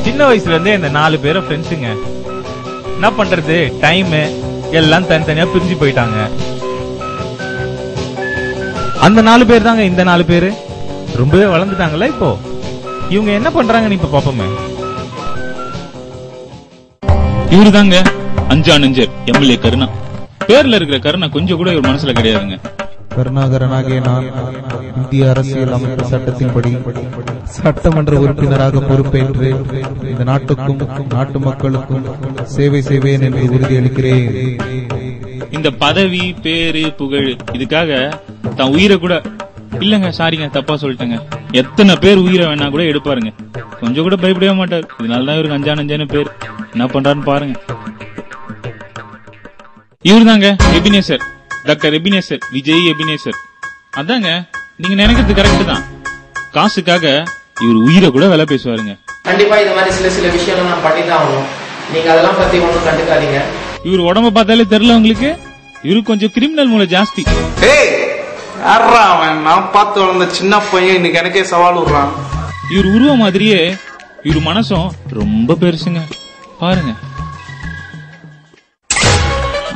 சின்ன வயசுல இருந்தே இந்த 4 பேரும் ஃப்ரெண்ட்ஸுங்க. என்ன பண்றது, டைம் எல்லாம் தனித்தனியா பிரிஞ்சு போயிட்டாங்க. அந்த 4 பேர் தாங்க இந்த 4 பேரு. ரொம்பவே வளர்ந்துட்டாங்கல்ல இப்போ. இவங்க என்ன பண்றாங்கன்னு இப்ப பாப்போமே. இவரு தாங்க அஞ்சானஞ்சர் எம்எல்ஏ கருணா. பேர்ல இருக்கிற கருணா கொஞ்சம் கூட இவர் மனசுல கிடையாதுங்க. கருணாகரனாகிய நான் இந்திய அரசியல் அமைப்பு சட்டத்தின்படி சட்டமன்ற உறுப்பினராக பொறுப்பேற்று இந்த நாட்டுக்கும் நாட்டு மக்களுக்கும் சேவை செய்வேன் என்று உறுதியளிக்கிறேன். இந்த பதவி, பேரு, புகழ் இதுக்காக தான் உயிரை கூட இல்லங்க, சாரிங்க தப்பா சொல்லிட்டேங்க, எத்தனை பேர் உயிரை வேணா கூட எடுப்பாருங்க. கொஞ்சம் கூட பயப்படவே மாட்டார். இதனாலதான் இவருக்கு அஞ்சானஞ்சான பேர். என்ன பண்றாருன்னு பாருங்க. இவரு தாங்க Ebenezer, doctor Ebenezer, Vijay Ebenezer. அதாங்க நீங்க நினைக்கிறது கரெக்ட் தான். காசுக்காக இவர் உயிரை கூட விலை பேசுவாருங்க. கண்டிப்பா இந்த மாதிரி சில விஷயம் நான் பண்ணிதான் ஆகணும். நீங்க அதெல்லாம் பத்தி ஒன்றும் கண்டுக்காதீங்க. இவர் உடம்ப பார்த்தாலே தெரியல உங்களுக்கு, இவருக்கு கொஞ்சம் கிரிமினல் மூளை ஜாஸ்தி. நான் பார்த்து வளர்ந்த சின்ன பையன் இன்னைக்கு எனக்கே சவால் விடுறான். இவர் உருவ மாதிரியே இவர் மனசும் ரொம்ப பெருசுங்க, பாருங்க.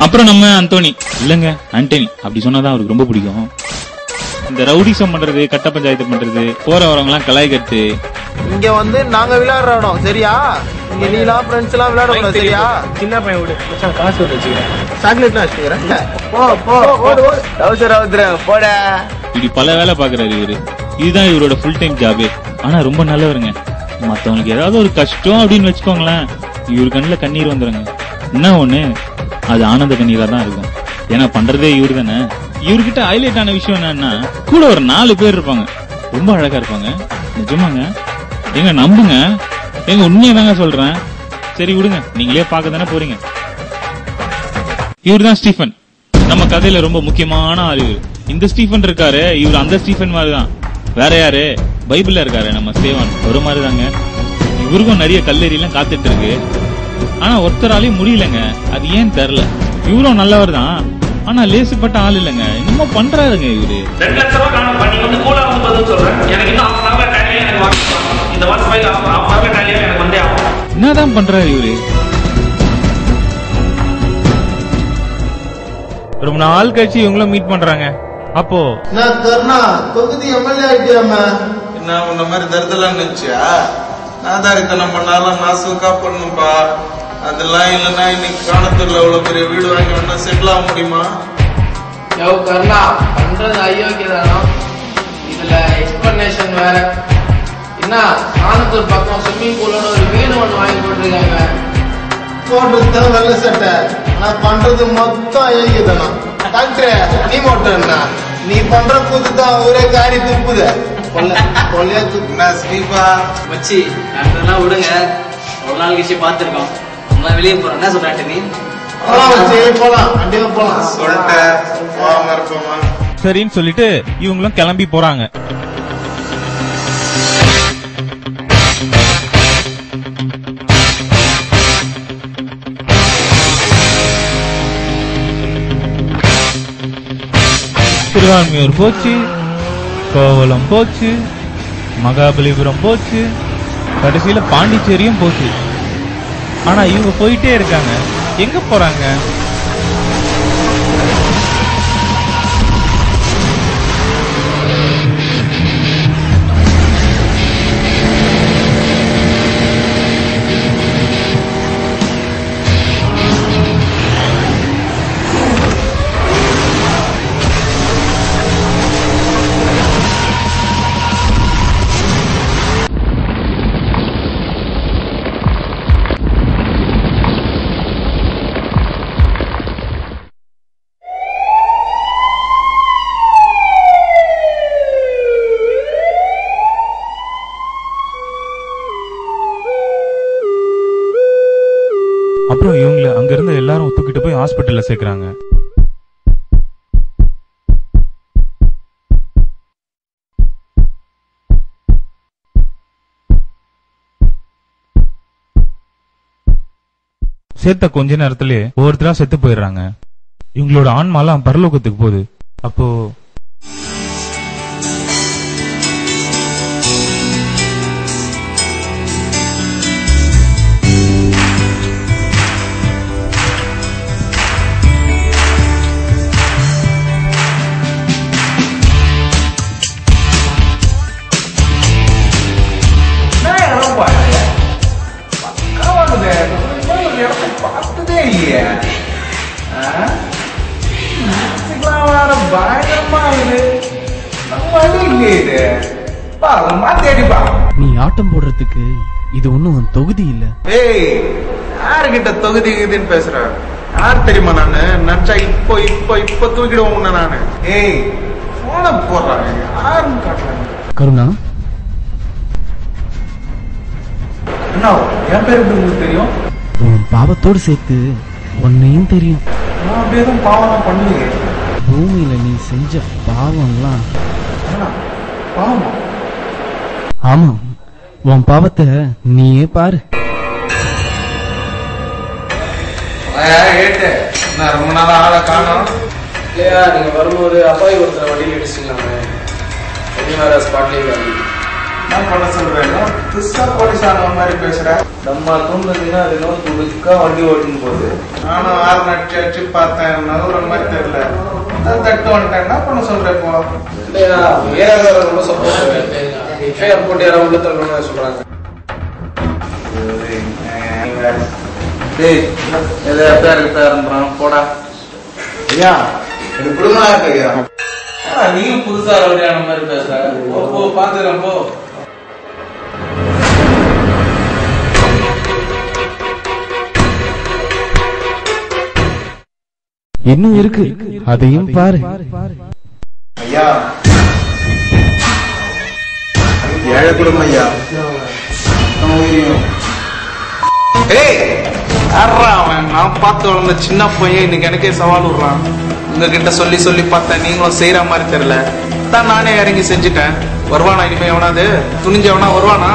அப்புறம் நம்ம அந்தோனி, இல்லங்க ஆண்டனி அப்படி சொன்னாதான் அவருக்கு ரொம்ப பிடிக்கும். இந்த ரவுடிசம் பண்றது, கட்ட பஞ்சாயத்து பண்றது, போற வரவங்க எல்லாம் கலாய்கட்டு. இங்க வந்து நாங்க விளையாடுற இடம் சரியா? இங்க நீலாம் ஃப்ரெண்ட்ஸ் எல்லாம் விளையாட சரியா? சின்ன பையன் விடு, காசு வச்சுக்கிறேன், சாக்லேட்லாம் வச்சுக்கிறேன். போட இப்படி பல வேலை பாக்குறாரு இவரு. இதுதான் இவரோட ஃபுல் டைம் ஜாபே. ஆனா ரொம்ப நல்லவருங்க. மத்தவங்களுக்கு ஏதாவது ஒரு கஷ்டம் அப்படின்னு வச்சுக்கோங்களேன், இவரு கண்ணுல கண்ணீர் வந்துருங்க. என்ன ஒண்ணு, அது ஆனந்த கண்ணீரா தான் இருக்கும். ஏன்னா பண்றதே இவரு தானே. இவர்கிட்ட ஹைலைட் ஆன விஷயம் என்னன்னா, கூட ஒரு 4 பேர் இருப்பாங்க, ரொம்ப அழகா இருப்பாங்க. நிஜமாங்க, எங்க நம்புங்க, எங்க உண்மையா தாங்க சொல்றேன். சரி விடுங்க, நீங்களே பார்க்க தானே போறீங்க. இவர் தான் ஸ்டீஃபன், நம்ம கதையில ரொம்ப முக்கியமான ஆள். இவர் இந்த ஸ்டீஃபன் இருக்காரு, இவர் அந்த ஸ்டீஃபன் மாதிரிதான். வேற யாரு, பைபிள்ல இருக்காரு நம்ம சேவன், ஒரு மாதிரி தாங்க. இவருக்கும் நிறைய கல்லெறி எல்லாம் காத்துட்டு இருக்கு. ஆனா ஒருத்தராலையும் முடியலங்க, அது ஏன் தெரியல. இவரும் நல்லவர் தான், ஆனா லேசுப்பட்ட ஆள் இல்லங்க. இன்னமும் பண்றாருங்க இவரு. 2 லட்சம் ரூபாய் காணும் பண்ணி வந்து கூலா வந்து பதில் சொல்றேன். எனக்கு இன்னும் இந்த மாசம் எனக்கு வந்தே ஆகும். என்னதான் பண்றாரு இவரு. ரொம்ப நாள் கழிச்சு இவங்களும் மீட் பண்றாங்க. அப்போ நான் கருணா தொகுதி எம்எல்ஏ ஆயிட்டியாமா? என்ன உன்ன மாதிரி தருதலாம் நினைச்சியா? நாதாரித்தனம் பண்ணாலும் நாசுக்கா பண்ணுப்பா. அதெல்லாம் இல்லைன்னா இன்னைக்கு காணத்தூர்ல எவ்வளவு பெரிய வீடு வாங்கி வேணா செட்டில் ஆக முடியுமா? கருணா பண்றது அயோக்கியதானோ, இதுல எக்ஸ்பிளனேஷன் வேற. என்ன காணத்தூர் பக்கம் ஸ்விம்மிங் பூலோட ஒரு வீடு ஒண்ணு வாங்கி போட்டிருக்காங்க. போடுறதுதான் வெள்ள சட்டை, ஆனா பண்றது மொத்தம் அயோக்கியதானோ. டாக்டர் நீ மட்டும் என்ன, நீ பண்ற கூத்துதான் ஒரே காரி துப்புத கொள்ளையா துப்புனா ஸ்ரீபா மச்சி. டாக்டர்லாம் விடுங்க, ஒரு நாள் கழிச்சு பாத்துருக்கோம். வெளியே போறோம், என்ன சொல்றாட்டு நீ? போலாம் கண்டிப்பா போலாம் சொல்லிட்டேன். சரின்னு சொல்லிட்டு இவங்களும் கிளம்பி போறாங்க. திருவான்மியூர் போச்சு, கோவளம் போச்சு, மகாபலிபுரம் போச்சு, கடைசியில பாண்டிச்சேரியும் போச்சு. ஆனா இவங்க போயிட்டே இருக்காங்க. எங்க போறாங்க? அப்புறம் இவங்களை அங்க இருந்து எல்லாரும் தூக்கிட்டு போய் ஹாஸ்பிட்டல்ல சேர்க்கறாங்க. சேர்த்த கொஞ்ச நேரத்திலே ஒவ்வொருத்தரா செத்து போயிடுறாங்க. இவங்களோட ஆன்மாலாம் பரலோகத்துக்கு போகுது. அப்போ மாத்தி அடிப்பா. நீ ஆட்டம் போடுறதுக்கு இது ஒண்ணும் தொகுதி இல்ல. ஏய், யாருகிட்ட தொகுதி இதுன்னு பேசுற? யார் தெரியுமா நானு? நினைச்சா இப்போ இப்போ இப்போ தூக்கிடுவோம் உன்ன நானு. ஏய், போன போடுறாங்க, யாருன்னு காட்டுறாங்க. கருணா, என்ன என் பேரு உங்களுக்கு தெரியும்? உன் பாவத்தோடு சேர்த்து உன்னையும் தெரியும். நான் அப்படியே தான் பாவம் பண்ணுவீங்க. பூமியில நீ செஞ்ச பாவம்லாம். பாவமா? ஆமா, உன் பாவத்தை நீயே பாரு. ஏட்டு, நான் ரொம்ப நாளா ஆளை காணோம். இல்லையா, நீங்க வரும்போது அப்பாய் ஒருத்தர் வண்டியில் இடிச்சிங்களாங்க. வேற ஸ்பாட்லேயே என்ன பண்ண சொல்றேன்? புதுசா போலீஸ் ஆன மாதிரி பேசுறேன். நம்ம தூண்டுறதுன்னா அது இன்னொரு துடுக்கா வண்டி ஓட்டும் போது நானும் ஆறு நட்டு அடிச்சு பார்த்தேன், நவுற மாதிரி தெரியல. தட்டு வந்துட்டேன். என்ன பண்ண சொல்றேன் இப்போ? இல்லையா, வேற ரொம்ப சப்போர்ட் எஃப்ஐஆர் போட்டு யாரும் உள்ள தரணும்னு சொல்றாங்க. டேய், எதை எஃப்ஐஆர் போடா. ஐயா, எனக்கு குடும்பமா இருக்கு ஐயா. நீயும் புதுசா ரவுடியான மாதிரி பேசுற. போ பாத்துக்கிறேன் போ. இன்னும் இருக்கு, அதையும் பாரு. ஐயா, ஏழை குடும்பம் ஐயா. ஏய், யாரா அவன்? நான் பார்த்து வளர்ந்த சின்ன பையன் இன்னைக்கு எனக்கே சவால் விடுறான். உங்ககிட்ட சொல்லி சொல்லி பார்த்தேன், நீங்களும் செய்யற மாதிரி தெரியல. தான் நானே இறங்கி செஞ்சுட்டேன். வருவானா இனிமே? எவனாது துணிஞ்சவனா வருவானா?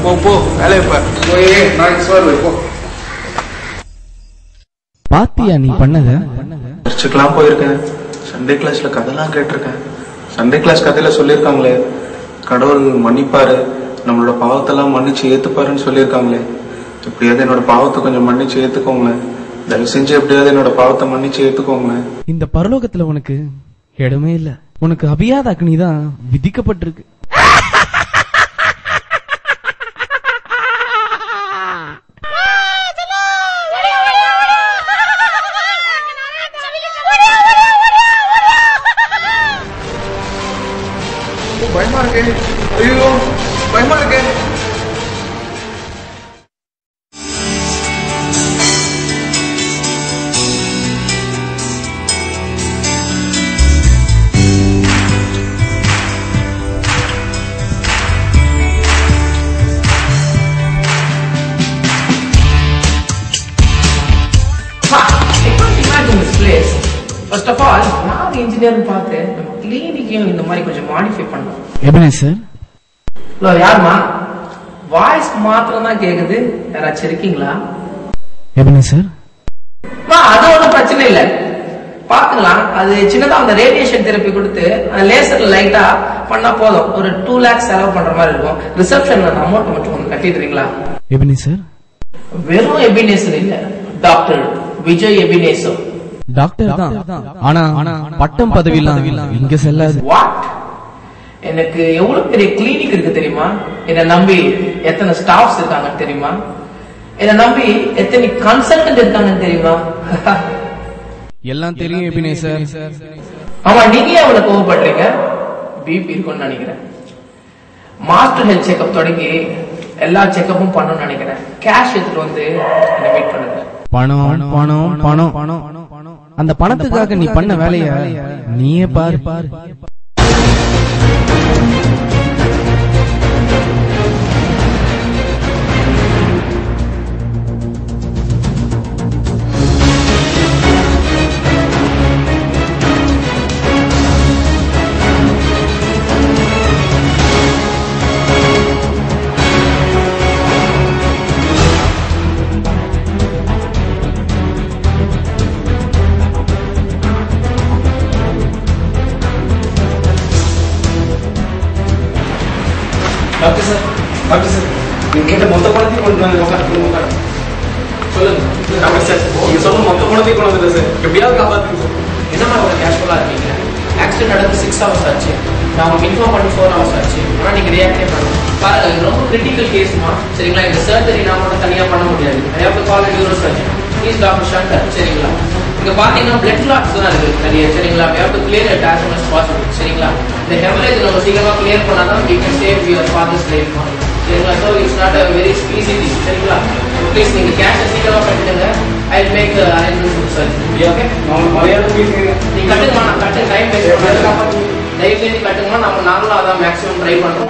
போ போ, வேலையை போய் நாளைக்கு சொல்ல போ. பாத்தியா நீ பண்ணத? சர்ச்சுக்கெல்லாம் போயிருக்கேன், சண்டே கிளாஸ்ல கதைலாம் கேட்டிருக்கேன். சண்டே கிளாஸ் கதையில சொல்லியிருக்காங்களே, கடவுள் மன்னிப்பாரு, நம்மளோட பாவத்தெல்லாம் மன்னிச்சு ஏத்துப்பாருன்னு சொல்லியிருக்காங்களே. எப்படியாவது என்னோட பாவத்தை கொஞ்சம் மன்னிச்சு ஏத்துக்கோங்களேன். தயவு செஞ்சு எப்படியாவது என்னோட பாவத்தை மன்னிச்சு ஏத்துக்கோங்களேன். இந்த பரலோகத்துல உனக்கு இடமே இல்ல. உனக்கு அபியாத அக்னி தான் விதிக்கப்பட்டிருக்கு. பயமா இருக்கு. ஐயோ, பயமா இருக்கு. ஃபர்ஸ்ட் ஆஃப் ஆல், நான் இன்ஜினியர் பார்த்து நம்ம கிளினிக்கையும் இந்த மாதிரி கொஞ்சம் மாடிஃபை பண்ணோம். எப்படி சார்? ஹலோ, யாருமா? வாய்ஸ் மாத்திரம் தான் கேக்குது. யாராச்சும் இருக்கீங்களா? எப்படி சார்? அது ஒன்றும் பிரச்சனை இல்லை, பாத்துக்கலாம். அது சின்னதா அந்த ரேடியேஷன் தெரப்பி கொடுத்து லேசர் லைட்டா பண்ணா போதும். ஒரு 2 lakhs செலவு பண்ற மாதிரி இருக்கும். ரிசப்ஷன்ல அந்த அமௌண்ட் மட்டும் கொஞ்சம் கட்டிடுறீங்களா? எப்படி சார்? வெறும் எபினேசர் இல்ல, டாக்டர் விஜய் எபினேசர். டாக்டர் தான், ஆனா பட்டம் பதவி இங்க செல்லாது. வாட்? எனக்கு எவ்வளவு பெரிய கிளினிக் இருக்கு தெரியுமா? என்ன நம்பி எத்தனை ஸ்டாஃப்ஸ் இருக்காங்க தெரியுமா? என்ன நம்பி எத்தனை கன்சல்டன்ட் இருக்காங்கன்னு தெரியுமா? எல்லாம் தெரியும் எபினேசர். ஆமா, நீங்க எவ்வளவு கோவப்படுறீங்க? பிபி இருக்கும்னு நினைக்கிறேன். மாஸ்டர் ஹெல்த் செக்அப் தொடங்கி எல்லா செக்அப்பும் பண்ணணும்னு நினைக்கிறேன். கேஷ் எடுத்துட்டு வந்து என்ன மீட் பண்ணுங்க. பணம் பணம் பணம் பணம். அந்த பணத்துக்காக நீ பண்ண வேலைய நீயே பாரு. டாக்டர் சார், டாக்டர் சார், நீங்க கேட்ட மொத்த பணத்தையும் கொண்டு வந்து சொல்லுங்க. டாக்டர் சார், நீங்க சொன்ன மொத்த பணத்தையும் கொண்டு வந்து சார், எப்படியாவது காப்பாத்துங்க சார். என்னமா ஒரு கேஷுவலா இருக்கீங்க? ஆக்சிடென்ட் நடந்து 6 hours ஆச்சு. நான் உங்களுக்கு இன்ஃபார்ம் பண்ணி 4 hours ஆச்சு. ஆனா நீங்க ரியாக்டே பண்ணல. பாருங்க, இது ரொம்ப கிரிட்டிக்கல் கேஸ்மா. சரிங்களா? இந்த சர்ஜரி நான் மட்டும் தனியா பண்ண முடியாது. I have to call a neurosurgeon. Please doctor Shankar. சரிங்களா? இங்க பாத்தீங்கன்னா பிளட் கிளாட்ஸ் தான் இருக்கு நிறைய, சரிங்களா? we have to clear it as soon as possible, சரிங்களா? இந்த ஹெமரேஜ் நம்ம சீக்கிரமா கிளியர் பண்ணாதான் we can save your father's life, சரிங்களா? so it's not a very easy thing, சரிங்களா? ப்ளீஸ் நீங்க கேஷ் சீக்கிரமா கட்டுங்க. I will make the arrangements for surgery, okay? நீ கட்டுங்கம்மா, நான் கட்டு டைம் வேஸ்ட் பண்ணாத. தயவு செஞ்சு கட்டுங்கம்மா, நம்ம நாங்களும் அதான் மேக்ஸிமம் ட்ரை பண்றோம்.